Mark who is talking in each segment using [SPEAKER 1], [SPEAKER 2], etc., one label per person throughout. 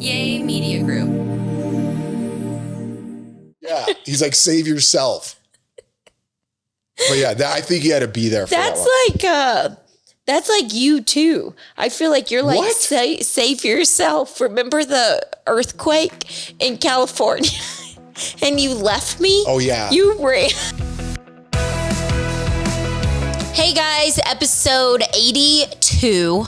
[SPEAKER 1] Yay Media Group.
[SPEAKER 2] Yeah, he's like, save yourself. But yeah, I think you had to be there for that one.
[SPEAKER 3] That's like you too. I feel like you're like,
[SPEAKER 2] What?
[SPEAKER 3] save yourself. Remember the earthquake in California? And you left me?
[SPEAKER 2] Oh, yeah.
[SPEAKER 3] You ran. Hey guys, episode 82.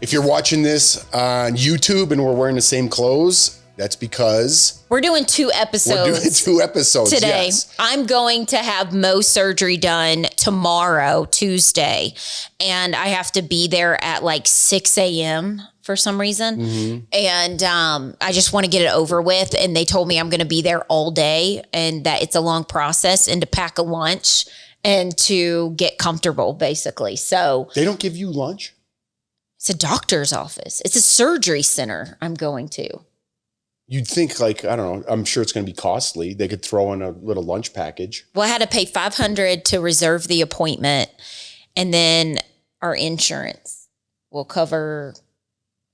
[SPEAKER 2] If you're watching this on YouTube and we're wearing the same clothes, that's because
[SPEAKER 3] We're doing 2 episodes.
[SPEAKER 2] we're doing 2 episodes
[SPEAKER 3] Today.
[SPEAKER 2] Yes.
[SPEAKER 3] I'm going to have Mohs surgery done tomorrow, Tuesday, and I have to be there at like 6 a.m. for some reason.
[SPEAKER 2] Mm-hmm.
[SPEAKER 3] And I just want to get it over with. And they told me I'm going to be there all day and that it's a long process and to pack a lunch and to get comfortable, basically. So
[SPEAKER 2] They don't give you lunch?
[SPEAKER 3] it's a doctor's office. It's a surgery center I'm going to.
[SPEAKER 2] You'd think like, I don't know, I'm sure it's going to be costly. They could throw in a little lunch package.
[SPEAKER 3] Well, I had to pay $500 to reserve the appointment, and then our insurance will cover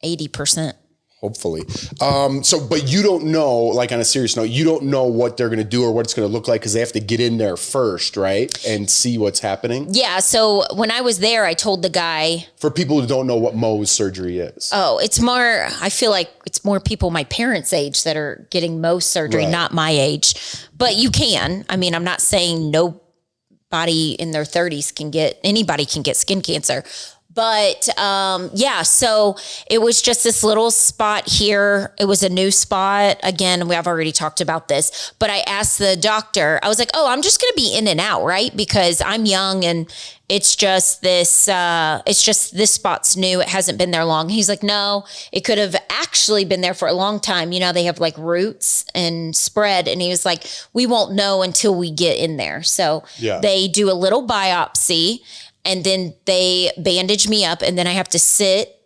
[SPEAKER 3] 80%.
[SPEAKER 2] Hopefully. But you don't know, like on a serious note, you don't know what they're going to do or what it's going to look like because they have to get in there first, right? And see what's happening.
[SPEAKER 3] Yeah. So when I was there, I told the guy.
[SPEAKER 2] For people who don't know what Mohs surgery is.
[SPEAKER 3] Oh, it's more, I feel like it's more people my parents' age that are getting Mohs surgery,
[SPEAKER 2] Right.
[SPEAKER 3] not my age. But you can. I mean, I'm not saying nobody in their 30s anybody can get skin cancer. But yeah, so it was just this little spot here. It was a new spot. Again, I've already talked about this, but I asked the doctor, I was like, oh, I'm just going to be in and out, right? Because I'm young and it's just this spot's new. It hasn't been there long. He's like, no, it could have actually been there for a long time. You know, they have like roots and spread. And he was like, we won't know until we get in there. So They do a little biopsy. And then they bandage me up, and then I have to sit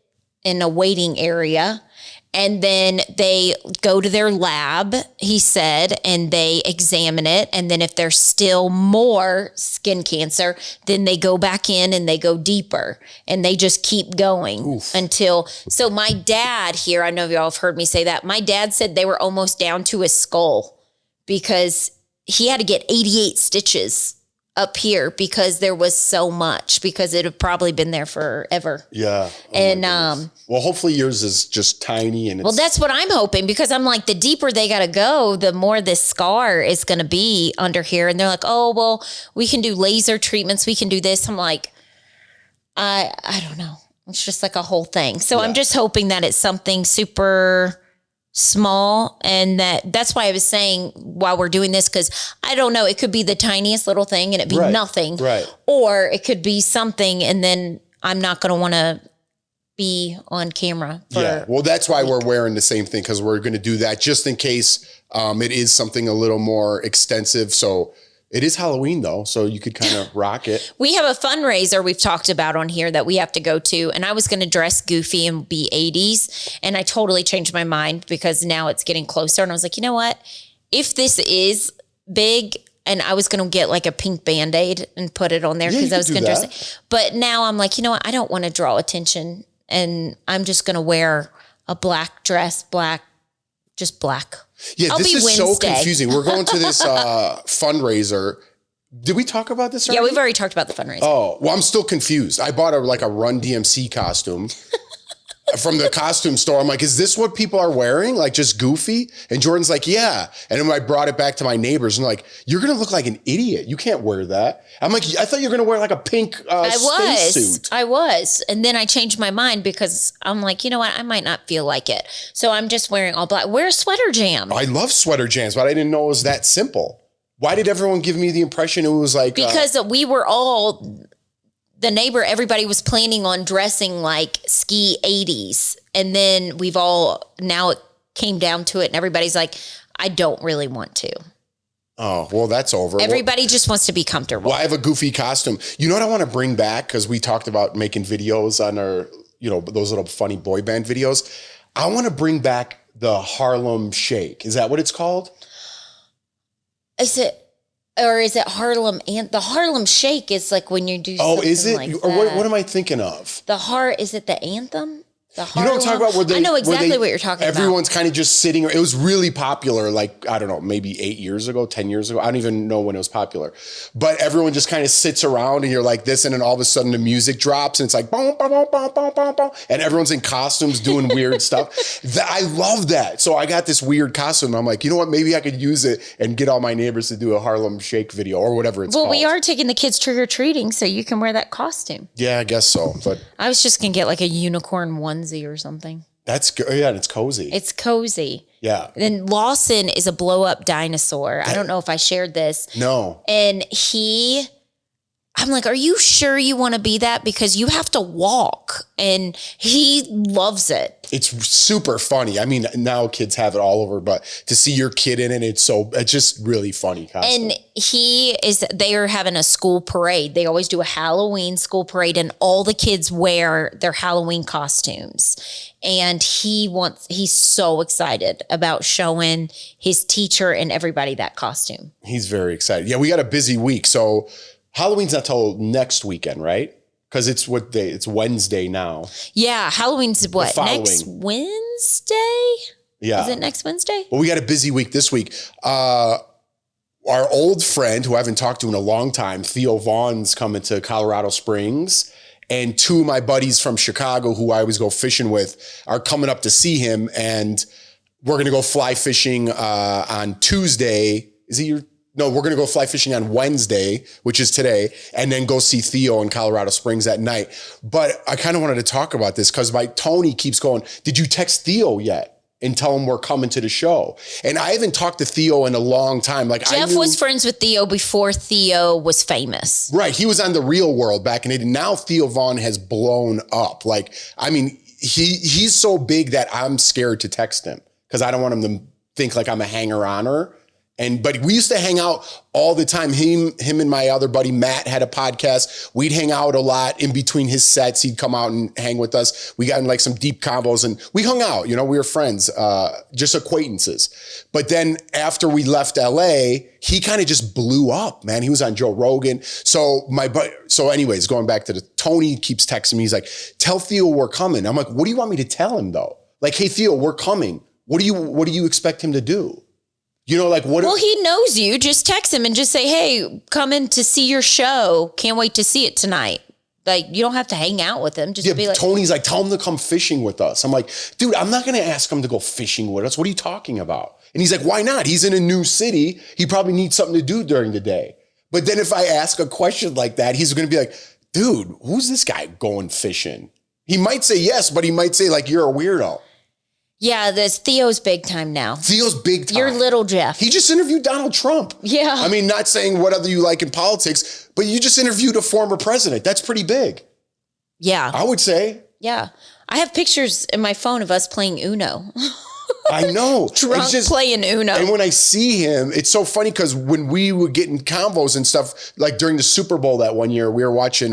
[SPEAKER 3] in a waiting area. And then they go to their lab, he said, and they examine it. And then if there's still more skin cancer, then they go back in and they go deeper. And they just keep going until. So my dad here, I know y'all have heard me say that. My dad said they were almost down to his skull because he had to get 88 stitches up here because there was so much, because it had probably been there forever.
[SPEAKER 2] Yeah. Well, hopefully yours is just tiny and
[SPEAKER 3] well, that's what I'm hoping, because I'm like, the deeper they got to go, the more this scar is going to be under here. And they're like, oh, well, we can do laser treatments. We can do this. I'm like, I don't know. It's just like a whole thing. So I'm just hoping that it's something super small, and that's why I was saying while we're doing this, because I don't know, it could be the tiniest little thing and it'd be nothing,
[SPEAKER 2] right? Or
[SPEAKER 3] it could be something, and then I'm not going to want to be on camera.
[SPEAKER 2] Well, that's why we're wearing the same thing, because we're going to do that just in case it is something a little more extensive. So it is Halloween though, so you could kind of rock it.
[SPEAKER 3] We have a fundraiser we've talked about on here that we have to go to, and I was going to dress goofy and be 80s, and I totally changed my mind because now it's getting closer, and I was like, you know what? If this is big, and I was going to get like a pink Band-Aid and put it on there because I was going to dress it. But now I'm like, you know what? I don't want to draw attention, and I'm just going to wear a black dress, just black.
[SPEAKER 2] Yeah, this is so confusing. We're going to this fundraiser. Did we talk about this already?
[SPEAKER 3] Yeah, we've already talked about the fundraiser.
[SPEAKER 2] Oh, well, I'm still confused. I bought a Run DMC costume from the costume store. I'm like, is this what people are wearing? Like just goofy? And Jordan's like, yeah. And then I brought it back to my neighbors and like, you're going to look like an idiot. You can't wear that. I'm like, I thought you were going to wear like a pink spacesuit.
[SPEAKER 3] I was. And then I changed my mind because I'm like, you know what? I might not feel like it. So I'm just wearing all black. Wear a sweater jam.
[SPEAKER 2] I love sweater jams, but I didn't know it was that simple. Why did everyone give me the impression it was like...
[SPEAKER 3] Because we were all... everybody was planning on dressing like ski 80s. And then now it came down to it and everybody's like, I don't really want to.
[SPEAKER 2] Oh, well, that's over.
[SPEAKER 3] Everybody just wants to be comfortable.
[SPEAKER 2] Well, I have a goofy costume. You know what I want to bring back? Because we talked about making videos on our, those little funny boy band videos. I want to bring back the Harlem Shake. Is that what it's called?
[SPEAKER 3] Is it Harlem? And the Harlem Shake is like when you do.
[SPEAKER 2] Oh, is it?
[SPEAKER 3] Like
[SPEAKER 2] or what am I thinking of?
[SPEAKER 3] Is it the anthem?
[SPEAKER 2] You know what I'm talking about?
[SPEAKER 3] I know exactly what you're talking about.
[SPEAKER 2] Everyone's kind of just sitting. It was really popular, like, I don't know, maybe 8 years ago, 10 years ago. I don't even know when it was popular. But everyone just kind of sits around and you're like this, and then all of a sudden the music drops and it's like, boom, boom, boom, boom, boom, boom, boom, and everyone's in costumes doing weird stuff. I love that. So I got this weird costume. I'm like, you know what? Maybe I could use it and get all my neighbors to do a Harlem Shake video or whatever it's called.
[SPEAKER 3] Well, we are taking the kids trick-or-treating, so you can wear that costume.
[SPEAKER 2] Yeah, I guess so. But
[SPEAKER 3] I was just going to get like a unicorn onesie or something.
[SPEAKER 2] That's good. Yeah, and it's cozy.
[SPEAKER 3] It's cozy.
[SPEAKER 2] Yeah.
[SPEAKER 3] Then Lawson is a blow-up dinosaur. I don't know if I shared this.
[SPEAKER 2] No.
[SPEAKER 3] And I'm like, are you sure you want to be that? Because you have to walk. And he loves it.
[SPEAKER 2] It's super funny. I mean, now kids have it all over, but to see your kid in it, it's just really funny costume.
[SPEAKER 3] And they are having a school parade. They always do a Halloween school parade, and all the kids wear their Halloween costumes. And he's so excited about showing his teacher and everybody that costume.
[SPEAKER 2] He's very excited. Yeah, we got a busy week. So Halloween's not till next weekend, right? Because it's what day? It's Wednesday now.
[SPEAKER 3] Yeah, Halloween's what? Next Wednesday?
[SPEAKER 2] Yeah.
[SPEAKER 3] Is it next Wednesday?
[SPEAKER 2] Well, we got a busy week this week. Our old friend who I haven't talked to in a long time, Theo Vaughn's coming to Colorado Springs. And two of my buddies from Chicago who I always go fishing with are coming up to see him. And we're going to go fly fishing on Tuesday. No, we're going to go fly fishing on Wednesday, which is today, and then go see Theo in Colorado Springs at night. But I kind of wanted to talk about this because my Tony keeps going, did you text Theo yet and tell him we're coming to the show? And I haven't talked to Theo in a long time. Like
[SPEAKER 3] Jeff was friends with Theo before Theo was famous.
[SPEAKER 2] Right. He was on The Real World back in it. And now Theo Vaughn has blown up. Like, I mean, he's so big that I'm scared to text him because I don't want him to think like I'm a hanger-oner. But we used to hang out all the time. Him and my other buddy, Matt, had a podcast. We'd hang out a lot in between his sets. He'd come out and hang with us. We got in like some deep combos and we hung out, we were friends, just acquaintances. But then after we left LA, he kind of just blew up, man. He was on Joe Rogan. So anyways, going back to Tony keeps texting me. He's like, tell Theo we're coming. I'm like, what do you want me to tell him though? Like, hey, Theo, we're coming. What do you expect him to do? What?
[SPEAKER 3] Well, he knows you. Just text him and just say, hey, coming to see your show. Can't wait to see it tonight. Like, you don't have to hang out with him. Just be like,
[SPEAKER 2] Tony's like, tell him to come fishing with us. I'm like, dude, I'm not going to ask him to go fishing with us. What are you talking about? And he's like, why not? He's in a new city. He probably needs something to do during the day. But then if I ask a question like that, he's going to be like, dude, who's this guy going fishing? He might say yes, but he might say like, you're a weirdo.
[SPEAKER 3] Yeah, Theo's big time now.
[SPEAKER 2] Theo's big time.
[SPEAKER 3] You're little Jeff.
[SPEAKER 2] He just interviewed Donald Trump.
[SPEAKER 3] Yeah.
[SPEAKER 2] I mean, not saying whatever you like in politics, but you just interviewed a former president. That's pretty big.
[SPEAKER 3] Yeah.
[SPEAKER 2] I would say.
[SPEAKER 3] Yeah. I have pictures in my phone of us playing Uno.
[SPEAKER 2] I know.
[SPEAKER 3] Drunk playing Uno.
[SPEAKER 2] And when I see him, it's so funny because when we were getting combos and stuff, like during the Super Bowl that one year, we were watching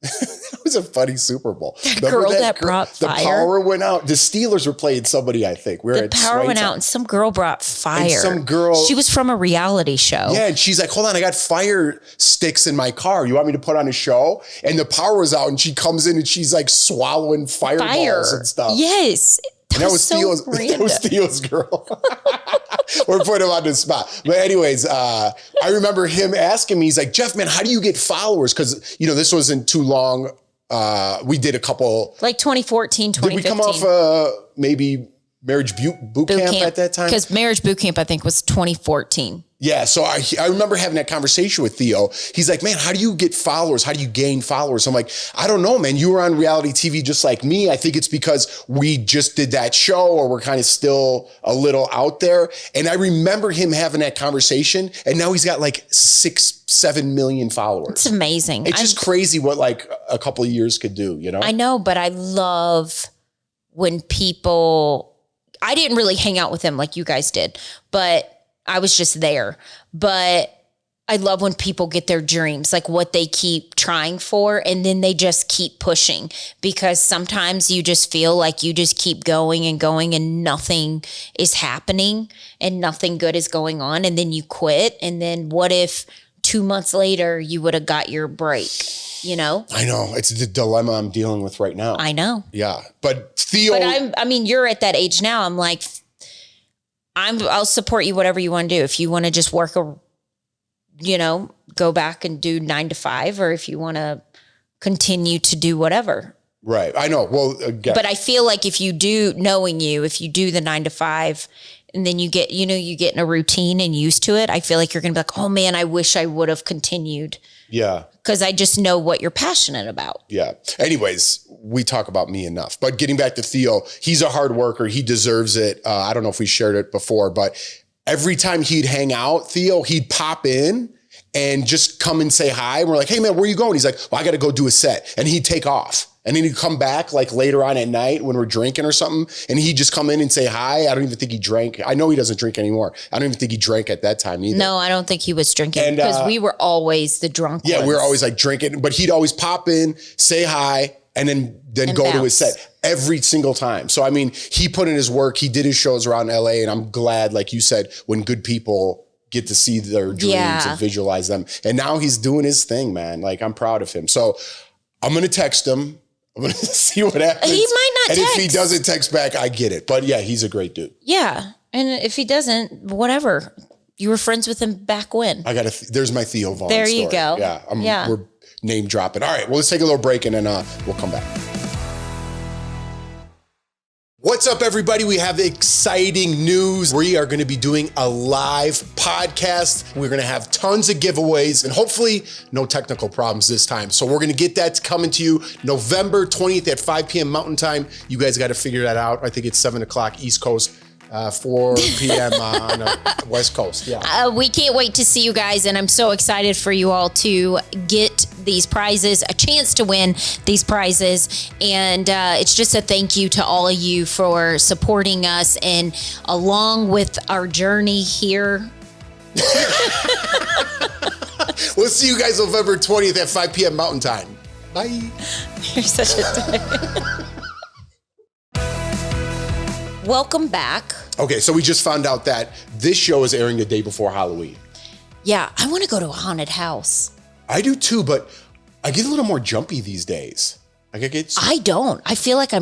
[SPEAKER 2] it was a funny Super Bowl.
[SPEAKER 3] That brought fire.
[SPEAKER 2] The power went out. The Steelers were playing somebody, I think.
[SPEAKER 3] The power went out and some girl brought fire.
[SPEAKER 2] And
[SPEAKER 3] she was from a reality show.
[SPEAKER 2] Yeah, and she's like, hold on, I got fire sticks in my car. You want me to put on a show? And the power was out and she comes in and she's like swallowing fireballs and stuff.
[SPEAKER 3] Yes.
[SPEAKER 2] That was Theo's girl. We're putting him on the spot. But anyways, I remember him asking me, he's like, Jeff, man, how do you get followers? Because, this wasn't too long. We did a couple.
[SPEAKER 3] Like 2014, 2015. Did we come
[SPEAKER 2] off maybe Marriage Boot Camp at that time?
[SPEAKER 3] Because Marriage Boot Camp, I think, was 2014.
[SPEAKER 2] Yeah, so I remember having that conversation with Theo. He's like, man, how do you get followers? How do you gain followers? I'm like, I don't know, man. You were on reality TV just like me. I think it's because we just did that show or we're kind of still a little out there. And I remember him having that conversation and now he's got like 6-7 million followers.
[SPEAKER 3] It's amazing.
[SPEAKER 2] It's just crazy what like a couple of years could do,
[SPEAKER 3] I know, but I love when people, I didn't really hang out with him like you guys did, but I was just there. But I love when people get their dreams, like what they keep trying for, and then they just keep pushing, because sometimes you just feel like you just keep going and going and nothing is happening and nothing good is going on. And then you quit. And then what if 2 months later, you would have got your break, you know?
[SPEAKER 2] I know. It's the dilemma I'm dealing with right now.
[SPEAKER 3] I know.
[SPEAKER 2] Yeah. But Theo.
[SPEAKER 3] But you're at that age now. I'm like, I'll support you, whatever you want to do. If you want to just work go back and do 9 to 5, or if you want to continue to do whatever.
[SPEAKER 2] Right. I know. Well, again.
[SPEAKER 3] But I feel like if you do the 9 to 5 and then you get in a routine and used to it, I feel like you're going to be like, oh man, I wish I would have continued.
[SPEAKER 2] Yeah.
[SPEAKER 3] Because I just know what you're passionate about.
[SPEAKER 2] Yeah. Anyways, we talk about me enough. But getting back to Theo, he's a hard worker. He deserves it. I don't know if we shared it before, but every time he'd hang out, Theo, he'd pop in and just come and say hi. And we're like, hey man, where are you going? He's like, well, I got to go do a set. And he'd take off. And then he'd come back like later on at night when we're drinking or something. And he'd just come in and say hi. I don't even think he drank. I know he doesn't drink anymore. I don't even think he drank at that time either.
[SPEAKER 3] No, I don't think he was drinking because we were always the drunk ones.
[SPEAKER 2] We were always like drinking. But he'd always pop in, say hi, and then go
[SPEAKER 3] bounce.
[SPEAKER 2] to his set every single time. So, I mean, he put in his work. He did his shows around LA. And I'm glad, like you said, when good people get to see their dreams and visualize them. And now he's doing his thing, man. Like, I'm proud of him. So I'm going to text him. I'm going to see what happens.
[SPEAKER 3] He might not text.
[SPEAKER 2] And if he doesn't text back, I get it. But yeah, he's a great dude.
[SPEAKER 3] Yeah. And if he doesn't, whatever. You were friends with him back when.
[SPEAKER 2] There's my Theo Vaughn
[SPEAKER 3] There
[SPEAKER 2] story.
[SPEAKER 3] you go.
[SPEAKER 2] Yeah. We're name dropping. All right. Well, let's take a little break and then we'll come back. What's up, everybody? We have exciting news. We are going to be doing a live podcast. We're going to have tons of giveaways and hopefully no technical problems this time. So we're going to get that coming to you November 20th at 5 p.m. Mountain Time. You guys got to figure that out. I think it's 7 o'clock East Coast. 4 p.m. on the West Coast. Yeah.
[SPEAKER 3] We can't wait to see you guys. And I'm so excited for you all to get these prizes, a chance to win these prizes. And it's just a thank you to all of you for supporting us. And along with our journey here.
[SPEAKER 2] We'll see you guys November 20th at 5 p.m. Mountain Time. Bye.
[SPEAKER 3] You're such a Welcome back.
[SPEAKER 2] Okay, so we just found out that this show is airing the day before Halloween.
[SPEAKER 3] Yeah, I want to go to a haunted house.
[SPEAKER 2] I do too, but I get a little more jumpy these days. Like
[SPEAKER 3] I don't. I feel like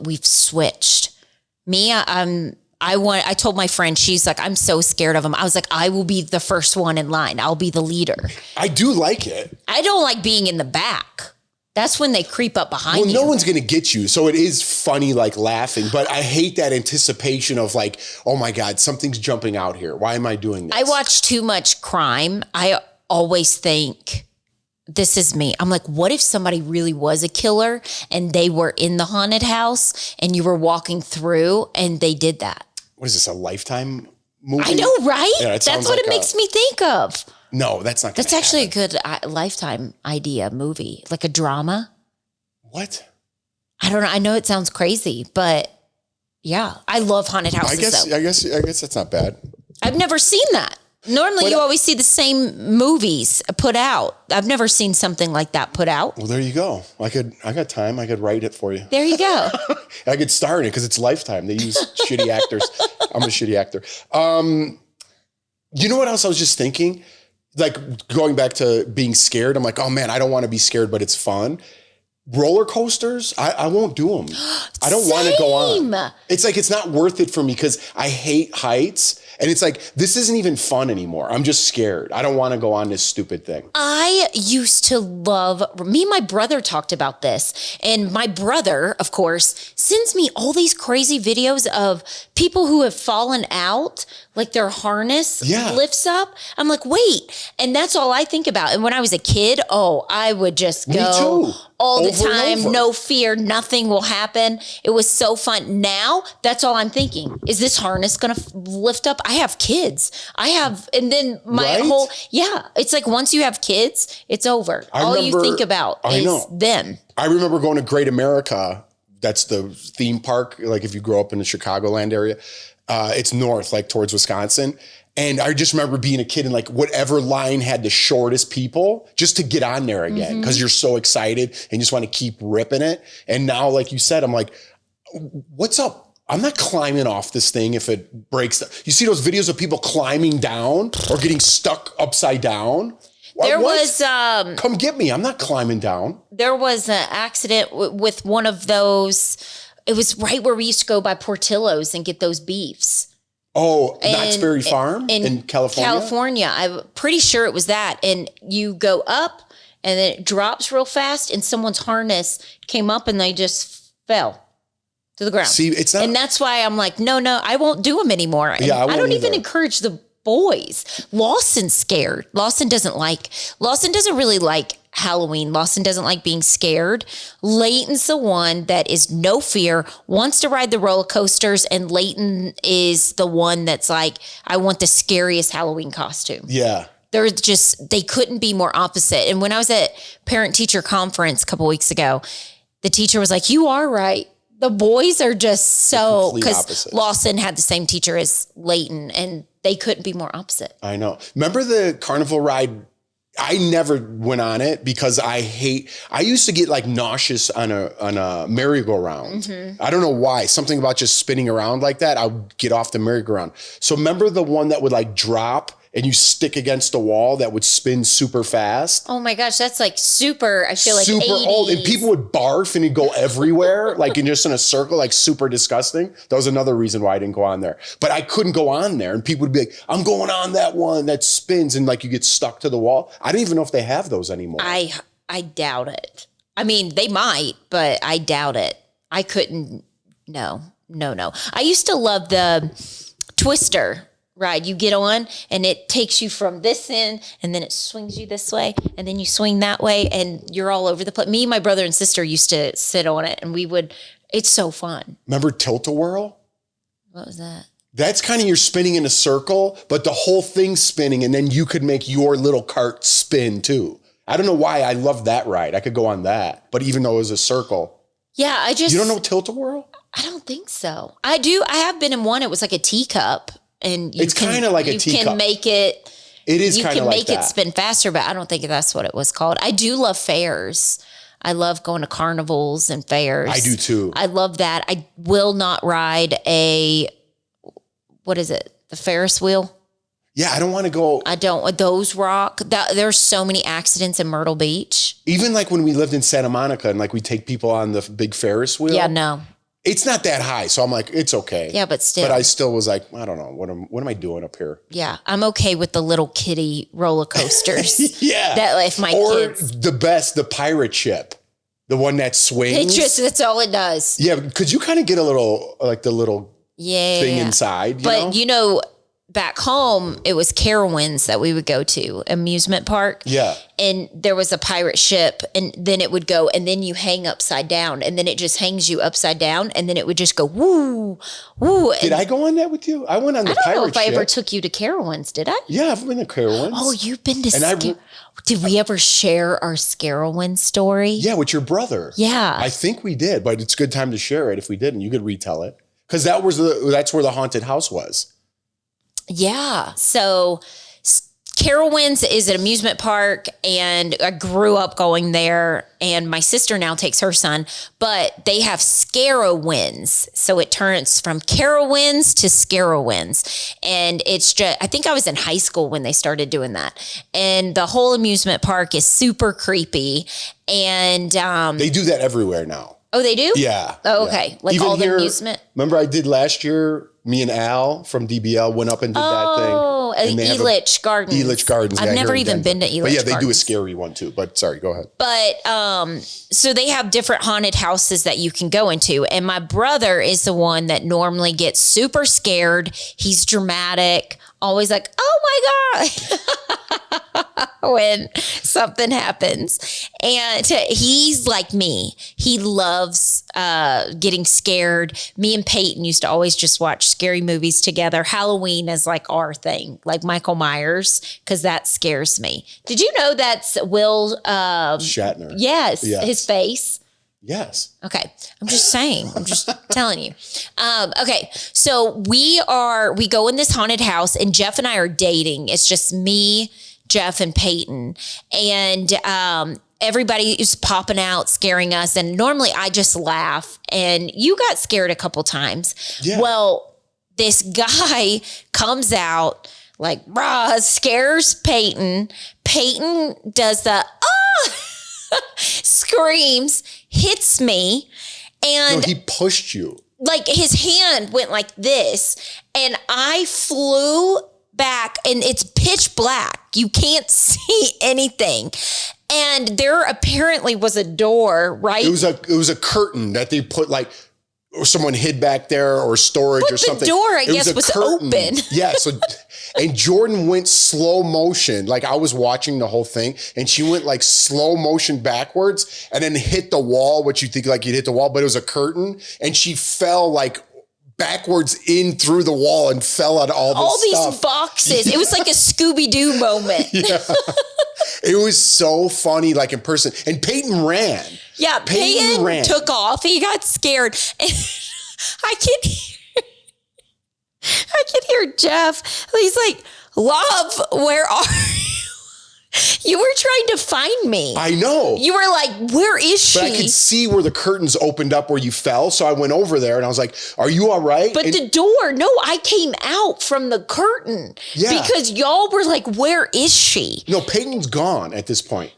[SPEAKER 3] we've switched. Me, I told my friend, she's like, I'm so scared of them. I was like, I will be the first one in line. I'll be the leader.
[SPEAKER 2] I do like it.
[SPEAKER 3] I don't like being in the back. That's when they creep up behind you.
[SPEAKER 2] Well, no one's going to get you. So it is funny, like laughing, but I hate that anticipation of like, oh my God, something's jumping out here. Why am I doing this?
[SPEAKER 3] I watch too much crime. I always think, this is me. I'm like, what if somebody really was a killer and they were in the haunted house and you were walking through and they did that?
[SPEAKER 2] What is this, a Lifetime movie?
[SPEAKER 3] I know, right?
[SPEAKER 2] Yeah,
[SPEAKER 3] that's what it makes me think of.
[SPEAKER 2] No, that's not.
[SPEAKER 3] That's actually a good Lifetime idea movie, like a drama.
[SPEAKER 2] What?
[SPEAKER 3] I don't know. I know it sounds crazy, but yeah, I love haunted houses.
[SPEAKER 2] I guess that's not bad.
[SPEAKER 3] I've never seen that. Normally, you always see the same movies put out. I've never seen something like that put out.
[SPEAKER 2] Well, there you go. I got time. I could write it for you.
[SPEAKER 3] There you go.
[SPEAKER 2] I could star in it because it's Lifetime. They use shitty actors. I'm a shitty actor. You know what else I was just thinking? Like going back to being scared. I'm like, oh man, I don't want to be scared, but it's fun. Roller coasters, I won't do them. I don't want to go on. It's like, it's not worth it for me because I hate heights. And it's like, this isn't even fun anymore. I'm just scared. I don't want to go on this stupid thing.
[SPEAKER 3] I used to love, me and my brother talked about this. And my brother, of course, sends me all these crazy videos of people who have fallen out, like their harness lifts up. I'm like, wait. And that's all I think about. And when I was a kid, I would just go all the time. No fear. Nothing will happen. It was so fun. Now, that's all I'm thinking. Is this harness going to lift up? I have kids. And then my whole, it's like once you have kids, it's over. All you think about is them.
[SPEAKER 2] I remember going to Great America. That's the theme park. Like if you grow up in the Chicagoland area, it's north, like towards Wisconsin. And I just remember being a kid and like whatever line had the shortest people just to get on there again because you're so excited and you just want to keep ripping it. And now, like you said, I'm like, what's up? I'm not climbing off this thing if it breaks. You see those videos of people climbing down or getting stuck upside down?
[SPEAKER 3] There
[SPEAKER 2] What?
[SPEAKER 3] was
[SPEAKER 2] Come get me. I'm not climbing down.
[SPEAKER 3] there was an accident with one of those. It was right where we used to go by Portillo's and get those beefs.
[SPEAKER 2] Oh, Knott's Berry Farm in California?
[SPEAKER 3] California. I'm pretty sure it was that. And you go up and then it drops real fast and someone's harness came up and they just fell to the ground.
[SPEAKER 2] See, it's not.
[SPEAKER 3] And that's why I'm like, no, I won't do them anymore. And
[SPEAKER 2] Yeah, I
[SPEAKER 3] I don't
[SPEAKER 2] won't
[SPEAKER 3] even
[SPEAKER 2] either.
[SPEAKER 3] encourage the boys. Lawson's scared. Lawson doesn't really like Halloween. Lawson doesn't like being scared. Leighton's the one that is no fear, wants to ride the roller coasters, and Leighton is the one that's like, I want the scariest Halloween costume.
[SPEAKER 2] Yeah.
[SPEAKER 3] They couldn't be more opposite. And when I was at parent-teacher conference a couple weeks ago, the teacher was like, you are right. The boys are just so, because Lawson had the same teacher as Leighton, and they couldn't be more opposite.
[SPEAKER 2] I know. Remember the carnival ride? I never went on it because I used to get like nauseous on a merry-go-round. I don't know why. Something about just spinning around like that, I would get off the merry-go-round. So remember the one that would like drop and you stick against the wall that would spin super fast?
[SPEAKER 3] Oh my gosh, that's like super, I feel like
[SPEAKER 2] super
[SPEAKER 3] 80s.
[SPEAKER 2] old. And people would barf and it'd go everywhere, like in just in a circle, like super disgusting. That was another reason why I didn't go on there. But I couldn't go on there. And people would be like, I'm going on that one that spins, and like you get stuck to the wall. I don't even know if they have those anymore.
[SPEAKER 3] I doubt it. I mean, they might, but I doubt it. I couldn't. No. I used to love the Twister ride. You get on and it takes you from this end and then it swings you this way and then you swing that way and you're all over the place. Me, my brother and sister used to sit on it and it's so fun.
[SPEAKER 2] Remember Tilt-A-Whirl?
[SPEAKER 3] What was that?
[SPEAKER 2] That's kind of you're spinning in a circle, but the whole thing's spinning, and then you could make your little cart spin too. I don't know why I love that ride. I could go on that, but even though it was a circle.
[SPEAKER 3] Yeah,
[SPEAKER 2] You don't know Tilt-A-Whirl?
[SPEAKER 3] I don't think so. I do. I have been in one. It was like a teacup, and
[SPEAKER 2] It's kind of like a
[SPEAKER 3] you
[SPEAKER 2] teacup.
[SPEAKER 3] can make it.
[SPEAKER 2] It is
[SPEAKER 3] You
[SPEAKER 2] kind
[SPEAKER 3] can
[SPEAKER 2] of like
[SPEAKER 3] make
[SPEAKER 2] that.
[SPEAKER 3] it spin faster, but I don't think that's what it was called. I do love fairs. I love going to carnivals and fairs.
[SPEAKER 2] I do too.
[SPEAKER 3] I love that. I will not ride what is it? The Ferris wheel.
[SPEAKER 2] Yeah, I don't want to go.
[SPEAKER 3] I don't. Those rock. There's so many accidents in Myrtle Beach.
[SPEAKER 2] Even like when we lived in Santa Monica and like we take people on the big Ferris wheel.
[SPEAKER 3] Yeah, no.
[SPEAKER 2] It's not that high, so I'm like, it's okay.
[SPEAKER 3] Yeah, but still.
[SPEAKER 2] But I still was like, I don't know, what am I doing up here?
[SPEAKER 3] Yeah, I'm okay with the little kiddie roller coasters.
[SPEAKER 2] Yeah.
[SPEAKER 3] That if my kids.
[SPEAKER 2] The best, the pirate ship, the one that swings.
[SPEAKER 3] That's all it does.
[SPEAKER 2] Yeah, could you kind of get a little, like the little thing inside, you know?
[SPEAKER 3] Back home, it was Carowinds that we would go to, amusement park.
[SPEAKER 2] Yeah.
[SPEAKER 3] And there was a pirate ship, and then it would go, and then you hang upside down, and then it just hangs you upside down, and then it would just go woo, woo.
[SPEAKER 2] Did I go on that with you? I went on the pirate ship.
[SPEAKER 3] I don't know if I ever took you to Carowinds, did I?
[SPEAKER 2] Yeah, I've been to Carowinds.
[SPEAKER 3] Oh, you've been to Did we ever share our Carowinds story?
[SPEAKER 2] Yeah, with your brother.
[SPEAKER 3] Yeah.
[SPEAKER 2] I think we did, but it's a good time to share it. If we didn't, you could retell it. Because that's where the haunted house was.
[SPEAKER 3] Yeah. So Carowinds is an amusement park, and I grew up going there, and my sister now takes her son, but they have Scarowinds. So it turns from Carowinds to Scarowinds. And it's just, I think I was in high school when they started doing that. And the whole amusement park is super creepy. And
[SPEAKER 2] they do that everywhere now.
[SPEAKER 3] Oh, they do?
[SPEAKER 2] Yeah.
[SPEAKER 3] Oh, okay.
[SPEAKER 2] Yeah.
[SPEAKER 3] Like
[SPEAKER 2] even
[SPEAKER 3] all the
[SPEAKER 2] here,
[SPEAKER 3] amusement?
[SPEAKER 2] Remember I did last year, me and Al from DBL went up and did that thing.
[SPEAKER 3] Oh, Elitch Gardens.
[SPEAKER 2] Elitch Gardens.
[SPEAKER 3] I've never even been to Elitch Gardens.
[SPEAKER 2] But yeah, they do a scary one too. But sorry, go ahead.
[SPEAKER 3] But so they have different haunted houses that you can go into. And my brother is the one that normally gets super scared. He's dramatic, always like, oh my God, when something happens. And he's like me. He loves getting scared. Me and Peyton used to always just watch scary movies together. Halloween is like our thing, like Michael Myers, because that scares me. Did you know that's Will
[SPEAKER 2] Shatner?
[SPEAKER 3] Yes, his face.
[SPEAKER 2] Yes.
[SPEAKER 3] Okay. I'm just saying. I'm just telling you. Okay. So we go in this haunted house, and Jeff and I are dating. It's just me, Jeff, and Peyton. And everybody is popping out, scaring us. And normally I just laugh. And you got scared a couple times.
[SPEAKER 2] Yeah.
[SPEAKER 3] Well, this guy comes out like, rah, scares Peyton. Peyton does the screams, hits me, and
[SPEAKER 2] No, he pushed you.
[SPEAKER 3] like his hand went like this, and I flew back, and it's pitch black. You can't see anything. And there apparently was a door, right?
[SPEAKER 2] It was a curtain that they put like, or someone hid back there, or storage or something.
[SPEAKER 3] The door, I guess, was open.
[SPEAKER 2] Yeah. So, and Jordan went slow motion. Like I was watching the whole thing, and she went like slow motion backwards, and then hit the wall. What you think like you'd hit the wall, but it was a curtain, and she fell like backwards in through the wall and fell on all this stuff.
[SPEAKER 3] These boxes. It was like a Scooby-Doo moment.
[SPEAKER 2] Yeah. It was so funny, like in person. And Peyton ran.
[SPEAKER 3] Yeah, Peyton
[SPEAKER 2] ran.
[SPEAKER 3] Took off. He got scared. And I can hear Jeff. He's like, "Love, where are you?" You were trying to find me.
[SPEAKER 2] I know.
[SPEAKER 3] You were like, "Where is she?"
[SPEAKER 2] But I could see where the curtains opened up where you fell. So I went over there and I was like, "Are you all right?"
[SPEAKER 3] But the door, no, I came out from the curtain.
[SPEAKER 2] Yeah.
[SPEAKER 3] Because y'all were like, "Where is she?"
[SPEAKER 2] No, Peyton's gone at this point.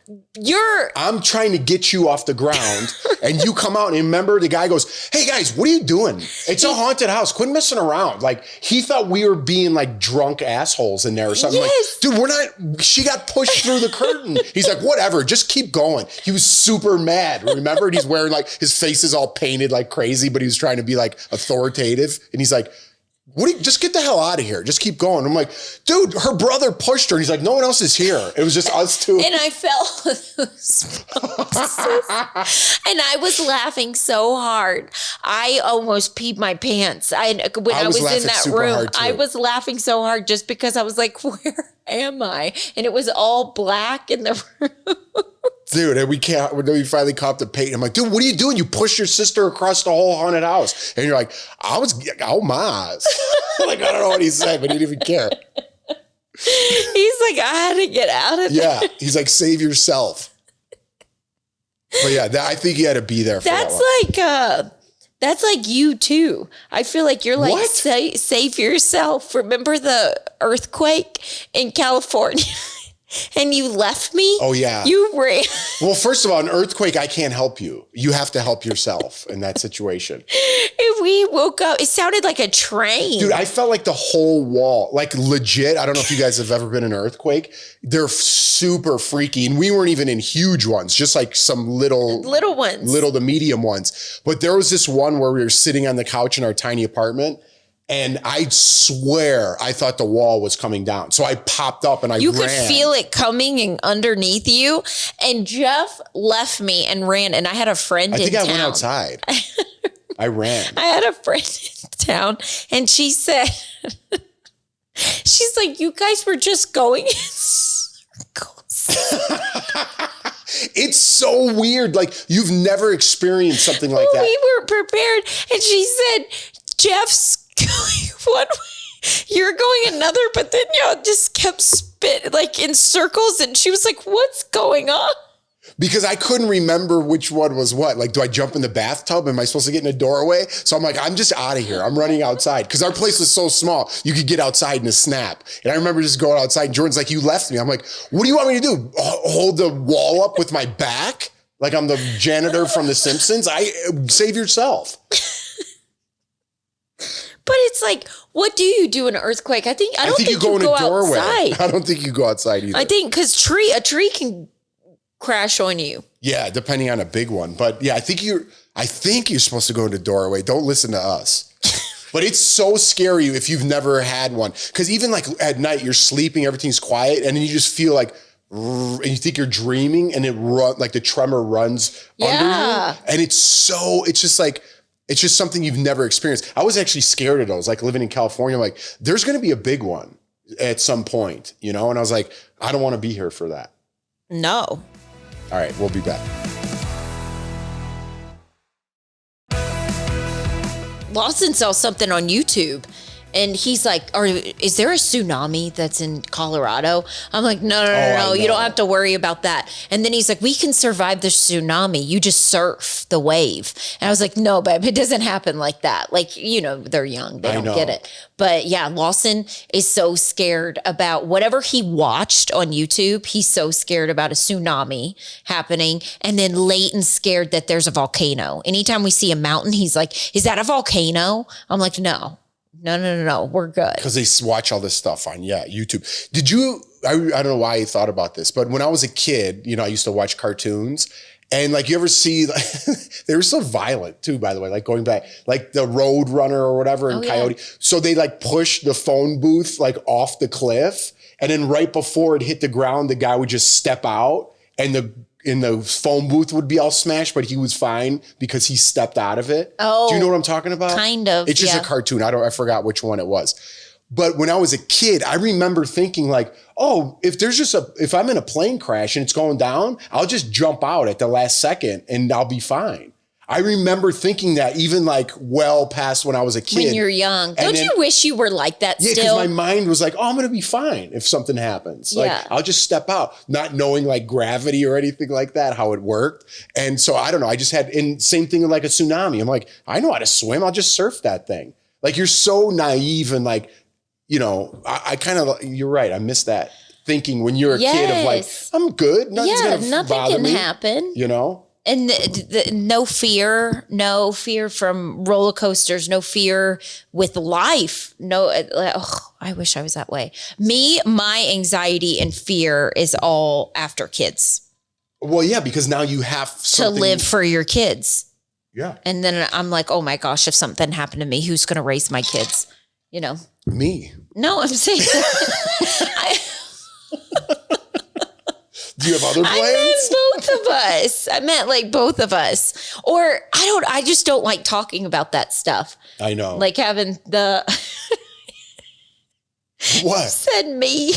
[SPEAKER 3] I'm
[SPEAKER 2] trying to get you off the ground, and you come out, and remember the guy goes, "Hey guys, what are you doing? It's a haunted house. Quit messing around." Like he thought we were being like drunk assholes in there or something.
[SPEAKER 3] Yes.
[SPEAKER 2] Like, dude, we're not. She got pushed through the curtain. He's like, "Whatever, just keep going." He was super mad. Remember, and he's wearing like his face is all painted like crazy, but he was trying to be like authoritative, and he's like, just get the hell out of here. Just keep going. I'm like, dude, her brother pushed her. And he's like, no one else is here. It was just us two.
[SPEAKER 3] And I fell. And I was laughing so hard. I almost peed my pants. When I was in that room, I was laughing so hard just because I was like, where am I? And it was all black in the room.
[SPEAKER 2] Dude, and we finally caught the Peyton. I'm like, dude, what are you doing? You pushed your sister across the whole haunted house. And you're like, oh my. Like, I don't know what he said, but he didn't even care.
[SPEAKER 3] He's like, I had to get out of there.
[SPEAKER 2] Yeah. He's like, save yourself. But yeah, I think you had to be there for that.
[SPEAKER 3] That's like you too. I feel like you're like,
[SPEAKER 2] what?
[SPEAKER 3] Save yourself. Remember the earthquake in California? And you left me?
[SPEAKER 2] Oh, yeah.
[SPEAKER 3] You ran.
[SPEAKER 2] Well, first of all, an earthquake, I can't help you. You have to help yourself in that situation.
[SPEAKER 3] And we woke up. It sounded like a train.
[SPEAKER 2] Dude, I felt like the whole wall, like legit. I don't know if you guys have ever been in an earthquake. They're super freaky. And we weren't even in huge ones, just like some little
[SPEAKER 3] ones.
[SPEAKER 2] Little to medium ones. But there was this one where we were sitting on the couch in our tiny apartment. And I swear I thought the wall was coming down. So I popped up and I ran.
[SPEAKER 3] You could feel it coming and underneath you. And Jeff left me and ran. And I had a friend in town. I think I
[SPEAKER 2] went outside. I ran.
[SPEAKER 3] I had a friend in town. And she said, she's like, you guys were just going in circles.
[SPEAKER 2] It's so weird. Like you've never experienced something like that.
[SPEAKER 3] We weren't prepared. And she said, Jeff's going one way, you're going another, but then y'all just kept spit like in circles, and she was like, what's going on?
[SPEAKER 2] Because I couldn't remember which one was what. Like, do I jump in the bathtub? Am I supposed to get in a doorway? So I'm like, I'm just out of here. I'm running outside. Because our place was so small, you could get outside in a snap. And I remember just going outside, and Jordan's like, you left me. I'm like, what do you want me to do? Hold the wall up with my back? Like I'm the janitor from The Simpsons? Save yourself.
[SPEAKER 3] But it's like, what do you do in an earthquake? I don't think you go
[SPEAKER 2] in a doorway.
[SPEAKER 3] Outside.
[SPEAKER 2] I don't think you go outside either.
[SPEAKER 3] I think because a tree can crash on you.
[SPEAKER 2] Yeah, depending on a big one. But yeah, I think you're supposed to go in a doorway. Don't listen to us. But it's so scary if you've never had one. Because even like at night, you're sleeping, everything's quiet, and then you just feel like, and you think you're dreaming, and like the tremor runs under you. And it's just something you've never experienced. I was actually scared of those, like living in California. I'm like, there's going to be a big one at some point, And I was like, I don't want to be here for that.
[SPEAKER 3] No.
[SPEAKER 2] All right, we'll be back.
[SPEAKER 3] Lawson saw something on YouTube, And he's like, is there a tsunami that's in Colorado? I'm like, no. You don't have to worry about that. And then he's like, we can survive the tsunami. You just surf the wave. And I was like, no, babe, it doesn't happen like that. Like, they're young. They don't get it. But yeah, Lawson is so scared about whatever he watched on YouTube. He's so scared about a tsunami happening. And then Leighton's scared that there's a volcano. Anytime we see a mountain, he's like, is that a volcano? I'm like, no. We're good.
[SPEAKER 2] Because they watch all this stuff on, YouTube. Did you, I don't know why you thought about this, but when I was a kid, I used to watch cartoons. And like, you ever see, they were so violent too, by the way, like going back, like the Road Runner or whatever in Coyote. Yeah. So they like push the phone booth like off the cliff. And then right before it hit the ground, the guy would just step out and the phone booth would be all smashed, but he was fine because he stepped out of it. Oh, do you know what I'm talking about?
[SPEAKER 3] Kind of.
[SPEAKER 2] It's just a cartoon. I forgot which one it was. But when I was a kid, I remember thinking like, oh, if I'm in a plane crash and it's going down, I'll just jump out at the last second and I'll be fine. I remember thinking that even like well past when I was a kid.
[SPEAKER 3] When you're young. Don't you wish you were like that still?
[SPEAKER 2] Yeah, because my mind was like, oh, I'm going to be fine if something happens. Like, I'll just step out, not knowing like gravity or anything like that, how it worked. And so I don't know. I just had, and same thing with like a tsunami. I'm like, I know how to swim. I'll just surf that thing. Like you're so naive and like, I kind of, you're right. I miss that thinking when you're a kid of like, I'm good. Nothing's going to bother me.
[SPEAKER 3] Nothing can happen. And no fear from roller coasters, no fear with life. I wish I was that way. My anxiety and fear is all after kids.
[SPEAKER 2] Well, yeah, because now you have something
[SPEAKER 3] to live for your kids.
[SPEAKER 2] Yeah.
[SPEAKER 3] And then I'm like, oh my gosh, if something happened to me, who's going to raise my kids?
[SPEAKER 2] Me.
[SPEAKER 3] No, I'm saying.
[SPEAKER 2] Do you have other plans?
[SPEAKER 3] I meant both of us. I meant like both of us. Or I just don't like talking about that stuff.
[SPEAKER 2] I know.
[SPEAKER 3] Like having the.
[SPEAKER 2] What?
[SPEAKER 3] Said me.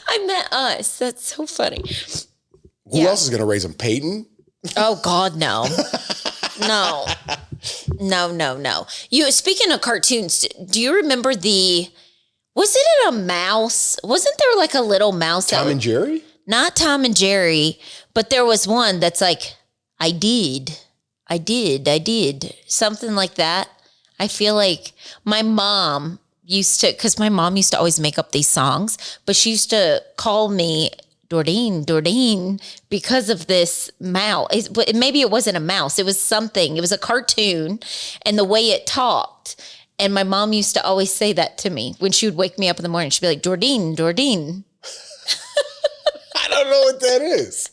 [SPEAKER 3] I meant us. That's so funny.
[SPEAKER 2] Who else is going to raise them? Peyton?
[SPEAKER 3] Oh, God, no. No. Speaking of cartoons, do you remember was it a mouse? Wasn't there like a little mouse?
[SPEAKER 2] Tom and Jerry?
[SPEAKER 3] Not Tom and Jerry, but there was one that's like, I did. Something like that. I feel like my mom because my mom used to always make up these songs, but she used to call me Dordine, because of this mouse. Maybe it wasn't a mouse. It was something. It was a cartoon and the way it talked. And my mom used to always say that to me when she would wake me up in the morning. She'd be like, Dordine.
[SPEAKER 2] I don't know what that is.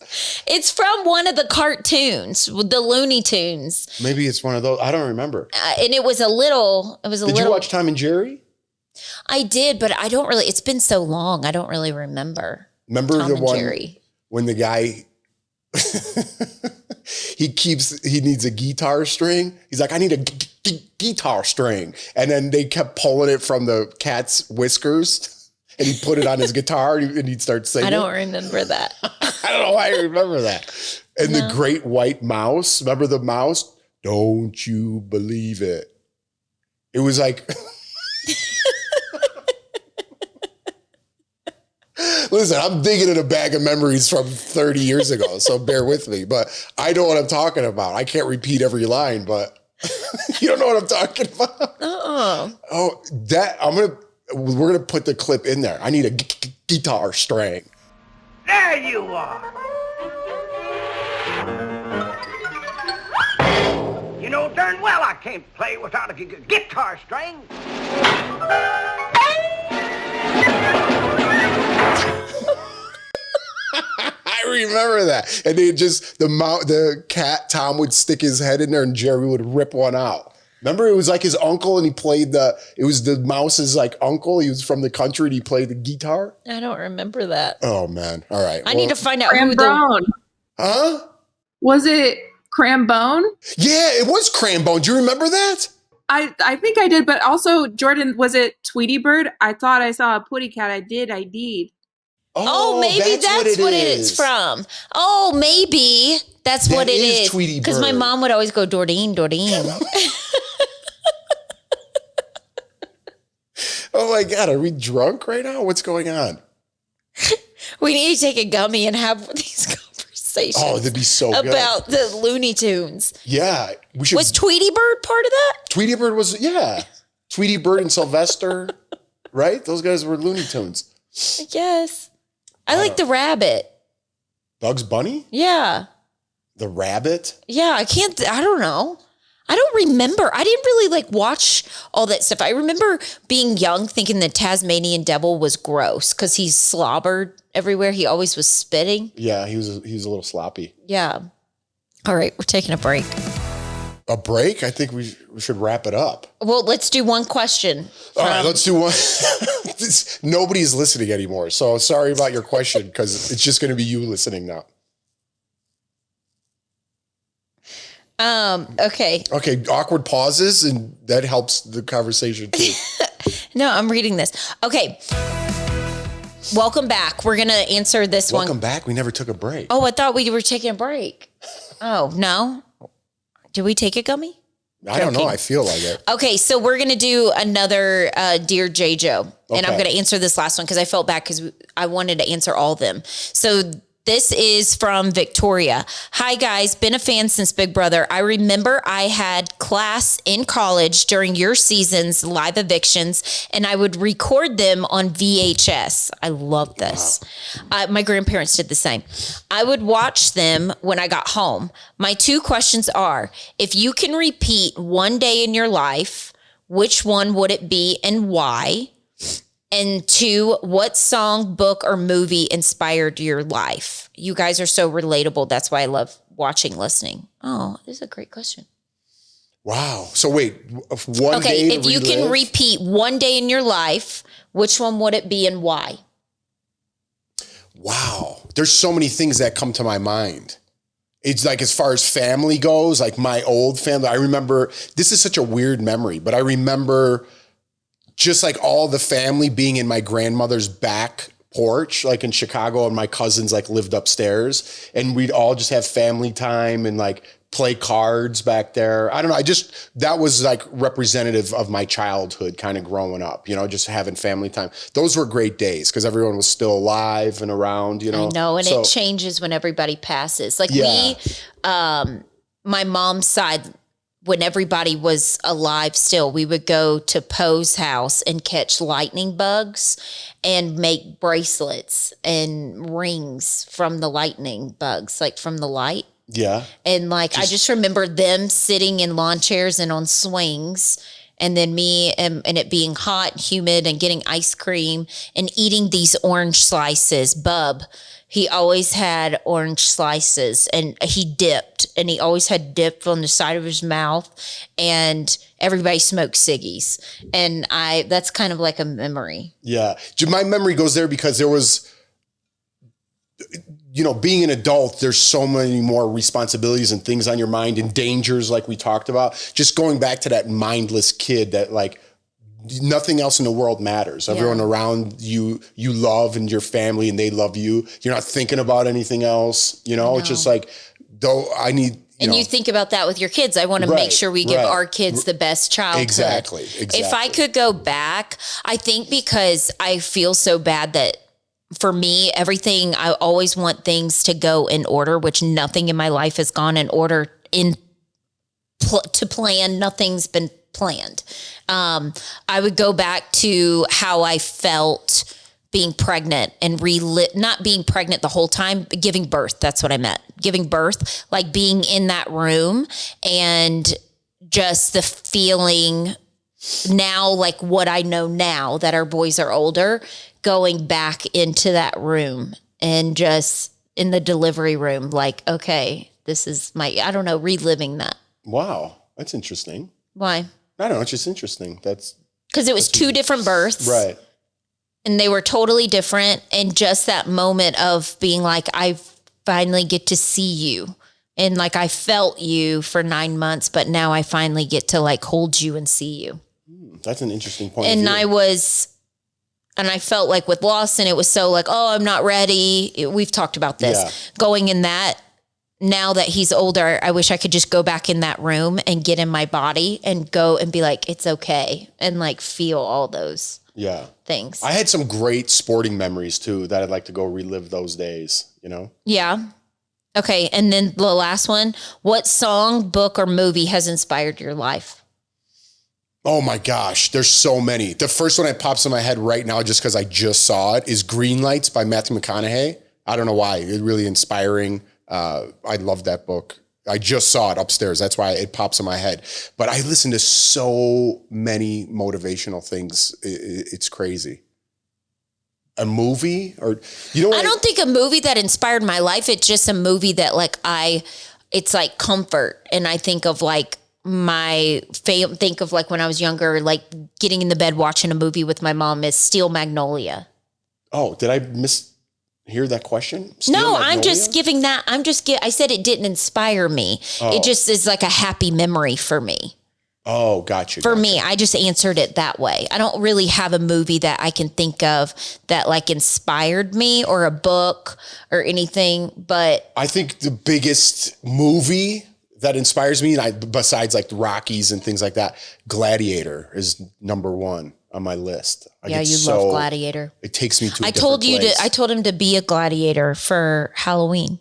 [SPEAKER 3] It's from one of the cartoons, the Looney Tunes.
[SPEAKER 2] Maybe it's one of those. I don't remember.
[SPEAKER 3] And it was a little. Did
[SPEAKER 2] you watch Tom and Jerry?
[SPEAKER 3] I did, but I don't really. It's been so long. I don't really remember.
[SPEAKER 2] Remember
[SPEAKER 3] Tom
[SPEAKER 2] the
[SPEAKER 3] and
[SPEAKER 2] one
[SPEAKER 3] Jerry.
[SPEAKER 2] When the guy he needs a guitar string. He's like, I need a guitar string, and then they kept pulling it from the cat's whiskers. And he put it on his guitar and he'd start singing.
[SPEAKER 3] I don't remember that.
[SPEAKER 2] I don't know why I remember that. And the great white mouse. Remember the mouse? Don't you believe it? It was like... Listen, I'm digging in a bag of memories from 30 years ago, so bear with me. But I know what I'm talking about. I can't repeat every line, but you don't know what I'm talking about? Oh, we're going to put the clip in there. I need a guitar string.
[SPEAKER 1] There you are. You know darn well I can't play without a guitar string.
[SPEAKER 2] I remember that. And they just, the cat, Tom would stick his head in there and Jerry would rip one out. Remember, it was like his uncle and he played it was the mouse's like uncle. He was from the country and he played the guitar.
[SPEAKER 3] I don't remember that.
[SPEAKER 2] Oh, man. All right.
[SPEAKER 3] I need to find out
[SPEAKER 4] Crambone.
[SPEAKER 2] Huh?
[SPEAKER 4] Was it Crambone?
[SPEAKER 2] Yeah, it was Crambone. Do you remember that?
[SPEAKER 4] I think I did, but also, Jordan, was it Tweety Bird? I thought I saw a putty cat. I did.
[SPEAKER 3] Oh, maybe that's what it is from. Oh, maybe that's what it is. Because my mom would always go, Dordine.
[SPEAKER 2] Oh my God, are we drunk right now? What's going on?
[SPEAKER 3] We need to take a gummy and have these conversations.
[SPEAKER 2] Oh, that'd be so good.
[SPEAKER 3] About the Looney Tunes.
[SPEAKER 2] Yeah. We should.
[SPEAKER 3] Was Tweety Bird part of that?
[SPEAKER 2] Tweety Bird was, yeah. Tweety Bird and Sylvester, right? Those guys were Looney Tunes.
[SPEAKER 3] I guess. I like the rabbit.
[SPEAKER 2] Bugs Bunny?
[SPEAKER 3] Yeah.
[SPEAKER 2] The rabbit?
[SPEAKER 3] Yeah, I don't know. I don't remember. I didn't really like watch all that stuff. I remember being young thinking the Tasmanian devil was gross because he slobbered everywhere. He always was spitting.
[SPEAKER 2] Yeah, he was a little sloppy.
[SPEAKER 3] Yeah. All right, we're taking a break.
[SPEAKER 2] A break? I think we should wrap it up.
[SPEAKER 3] Well, let's do one question.
[SPEAKER 2] All right, let's do one. Nobody's listening anymore. So sorry about your question because it's just going to be you listening now.
[SPEAKER 3] Okay.
[SPEAKER 2] Okay, awkward pauses, and that helps the conversation too.
[SPEAKER 3] No, I'm reading this. Okay. Welcome back. We're going to answer this one.
[SPEAKER 2] Welcome back. We never took a break.
[SPEAKER 3] Oh, I thought we were taking a break. Oh, no. Did we take a gummy?
[SPEAKER 2] I don't know. I feel like it.
[SPEAKER 3] Okay, so we're going to do another Dear J. Joe. And I'm
[SPEAKER 2] Okay.
[SPEAKER 3] going to answer this last one because I felt bad because I wanted to answer all of them. So this is from Victoria. Hi, guys. Been a fan since Big Brother. I remember I had class in college during your season's live evictions, and I would record them on VHS. I love this. My grandparents did the same. I would watch them when I got home. My two questions are, if you can repeat one day in your life, which one would it be and why? And two, what song, book, or movie inspired your life? You guys are so relatable. That's why I love watching, listening. Oh, this is a great question.
[SPEAKER 2] Wow. So wait, one day
[SPEAKER 3] Okay, if you can repeat one day in your life, which one would it be and why?
[SPEAKER 2] Wow. There's so many things that come to my mind. It's like, as far as family goes, like my old family, I remember, this is such a weird memory, but I remember just like all the family being in my grandmother's back porch, like in Chicago, and my cousins like lived upstairs, and we'd all just have family time and like play cards back there. I don't know. That was like representative of my childhood kind of growing up, just having family time. Those were great days because everyone was still alive and around,
[SPEAKER 3] I know, and it changes when everybody passes. Like my mom's side, when everybody was alive still, we would go to Poe's house and catch lightning bugs and make bracelets and rings from the lightning bugs, like from the light.
[SPEAKER 2] Yeah.
[SPEAKER 3] And I just remember them sitting in lawn chairs and on swings, and then me and it being hot and humid and getting ice cream and eating these orange slices. Bub, he always had orange slices, and he always had dip on the side of his mouth, and everybody smoked ciggies. And that's kind of like a memory.
[SPEAKER 2] Yeah. My memory goes there because there was, being an adult, there's so many more responsibilities and things on your mind and dangers like we talked about. Just going back to that mindless kid that like nothing else in the world matters. Yeah. Everyone around you love, and your family, and they love you. You're not thinking about anything else. It's just like, though I need.
[SPEAKER 3] You think about that with your kids. I want to make sure we give our kids the best childhood.
[SPEAKER 2] Exactly.
[SPEAKER 3] If I could go back, I think, because I feel so bad that for me, everything, I always want things to go in order, which nothing in my life has gone in order to plan. Nothing's been planned. I would go back to how I felt being pregnant and not being pregnant the whole time, but giving birth. That's what I meant. Giving birth, like being in that room and just the feeling now, like what I know now that our boys are older, going back into that room and just in the delivery room, like, okay, this is reliving that.
[SPEAKER 2] Wow. That's interesting.
[SPEAKER 3] Why?
[SPEAKER 2] I don't know. It's just interesting. Because
[SPEAKER 3] it was two different births.
[SPEAKER 2] Right.
[SPEAKER 3] And they were totally different. And just that moment of being like, I finally get to see you. And like, I felt you for 9 months, but now I finally get to like hold you and see you.
[SPEAKER 2] That's an interesting point.
[SPEAKER 3] And I felt like with Lawson, it was so like, oh, I'm not ready. We've talked about this. Yeah. Going in that now that he's older, I wish I could just go back in that room and get in my body and go and be like, it's okay. And like feel all those things.
[SPEAKER 2] I had some great sporting memories too that I'd like to go relive those days, you know?
[SPEAKER 3] Yeah. Okay. And then the last one, what song, book, or movie has inspired your life?
[SPEAKER 2] Oh my gosh, there's so many. The first one that pops in my head right now, just because I just saw it, is Green Lights by Matthew McConaughey. I don't know why. It's really inspiring. I love that book. I just saw it upstairs. That's why it pops in my head. But I listen to so many motivational things. It's crazy. A movie or, you know what?
[SPEAKER 3] I don't think a movie that inspired my life. It's just a movie that like it's like comfort. And I think of like think of like when I was younger, like getting in the bed, watching a movie with my mom is Steel Magnolia.
[SPEAKER 2] Oh, did I hear that question? Steel
[SPEAKER 3] No,
[SPEAKER 2] Magnolia?
[SPEAKER 3] I'm just giving that. I said it didn't inspire me.
[SPEAKER 2] Oh.
[SPEAKER 3] It just is like a happy memory for me.
[SPEAKER 2] Oh, gotcha.
[SPEAKER 3] For me, I just answered it that way. I don't really have a movie that I can think of that like inspired me or a book or anything, but
[SPEAKER 2] I think the biggest movie that inspires me, and besides like the Rockies and things like that, Gladiator is number one on my list.
[SPEAKER 3] Yeah, you love Gladiator.
[SPEAKER 2] It takes me to
[SPEAKER 3] I told him to be a gladiator for Halloween.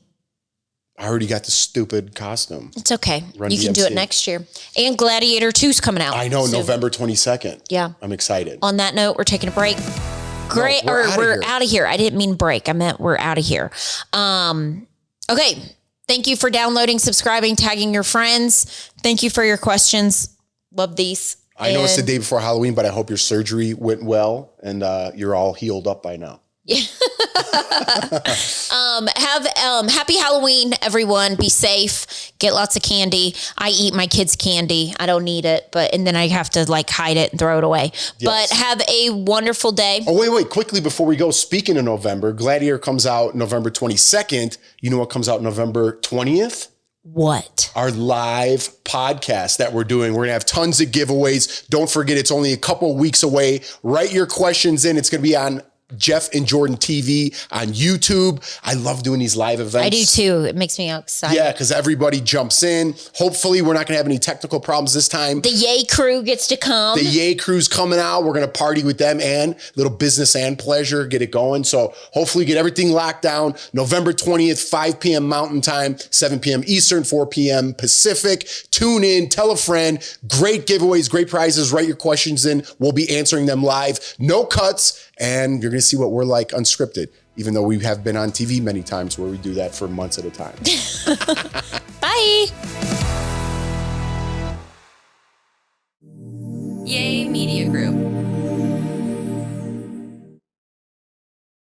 [SPEAKER 2] I already got the stupid costume.
[SPEAKER 3] It's okay.
[SPEAKER 2] Run
[SPEAKER 3] You can do
[SPEAKER 2] DMC.
[SPEAKER 3] it next year. And Gladiator 2's coming out.
[SPEAKER 2] I know,
[SPEAKER 3] soon.
[SPEAKER 2] November 22nd.
[SPEAKER 3] Yeah.
[SPEAKER 2] I'm excited.
[SPEAKER 3] On that note, we're taking a break. Great.
[SPEAKER 2] No,
[SPEAKER 3] we're out of here. I didn't mean break. I meant we're out of here. Okay. Thank you for downloading, subscribing, tagging your friends. Thank you for your questions. Love these.
[SPEAKER 2] I know it's the day before Halloween, but I hope your surgery went well and you're all healed up by now.
[SPEAKER 3] Happy Halloween, everyone. Be safe. Get lots of candy. I eat my kids' candy. I don't need it, and then I have to like hide it and throw it away.
[SPEAKER 2] Yes.
[SPEAKER 3] But have a wonderful day.
[SPEAKER 2] Oh, wait, quickly before we go. Speaking of November, Gladiator comes out November 22nd. You know what comes out November 20th?
[SPEAKER 3] What?
[SPEAKER 2] Our live podcast that we're doing. We're going to have tons of giveaways. Don't forget, it's only a couple weeks away. Write your questions in. It's going to be on Jeff and Jordan TV on YouTube. I love doing these live events.
[SPEAKER 3] I do too. It makes me excited.
[SPEAKER 2] Yeah, because everybody jumps in. Hopefully, we're not going to have any technical problems this time.
[SPEAKER 3] The Yay crew gets to come.
[SPEAKER 2] The Yay crew's coming out. We're going to party with them and little business and pleasure, get it going. So hopefully get everything locked down. November 20th, 5 p.m. Mountain Time, 7 p.m. Eastern, 4 p.m. Pacific. Tune in, tell a friend. Great giveaways, great prizes. Write your questions in. We'll be answering them live. No cuts. And you're going to see what we're like unscripted, even though we have been on TV many times where we do that for months at a time.
[SPEAKER 3] Bye.